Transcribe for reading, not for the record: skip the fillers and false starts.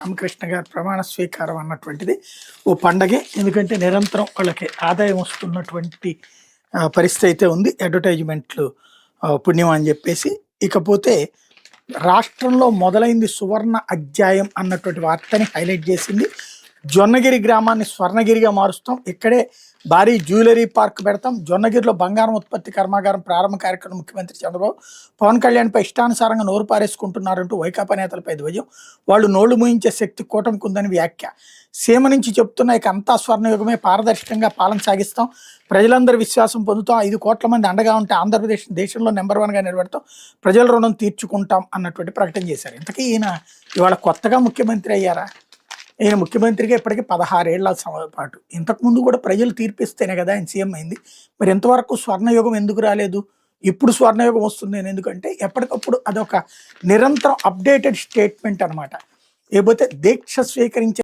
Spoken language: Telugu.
రామకృష్ణ గారి ప్రమాణ స్వీకారం అన్నటువంటిది ఓ పండగే. ఎందుకంటే నిరంతరం వాళ్ళకి ఆదాయం వస్తున్నటువంటి పరిస్థితి అయితే ఉంది. అడ్వర్టైజ్మెంట్లు పుణ్యం అని చెప్పేసి. ఇకపోతే రాష్ట్రంలో మొదలైంది సువర్ణ అధ్యాయం అన్నటువంటి వార్తని హైలైట్ చేసింది. జొన్నగిరి గ్రామాన్ని స్వర్ణగిరిగా మారుస్తాం, ఇక్కడే భారీ జ్యువెలరీ పార్క్ పెడతాం, జొన్నగిరిలో బంగారం ఉత్పత్తి కర్మాగారం ప్రారంభ కార్యక్రమం ముఖ్యమంత్రి చంద్రబాబు. పవన్ కళ్యాణ్పై ఇష్టానుసారంగా నోరు పారేసుకుంటున్నారంటూ వైకాపా నేతలపై ధ్వజం. వాళ్ళు నోళ్లు మూయించే శక్తి కూటమికి ఉందని వ్యాఖ్య. సీమ నుంచి చెప్తున్న ఇక అంతా స్వర్ణయుగమే, పారదర్శకంగా పాలన సాగిస్తాం, ప్రజలందరి విశ్వాసం పొందుతాం, 5 కోట్ల మంది అండగా ఉంటే ఆంధ్రప్రదేశ్ దేశంలో నెంబర్ 1గా నిలబెడతాం, ప్రజల రుణం తీర్చుకుంటాం అన్నటువంటి ప్రకటన చేశారు. ఇంతకీ ఈయన ఇవాళ కొత్తగా ముఖ్యమంత్రి అయ్యారా? ఈయన ముఖ్యమంత్రిగా ఇప్పటికీ 16 ఏళ్ల పాటు. ఇంతకుముందు కూడా ప్రజలు తీర్పిస్తేనే కదా ఆయన సీఎం అయింది. మరి ఎంతవరకు స్వర్ణయుగం ఎందుకు రాలేదు? ఇప్పుడు స్వర్ణయుగం వస్తుంది అని ఎందుకంటే ఎప్పటికప్పుడు అదొక నిరంతరం అప్డేటెడ్ స్టేట్మెంట్ అనమాట. లేకపోతే దీక్ష స్వీకరించే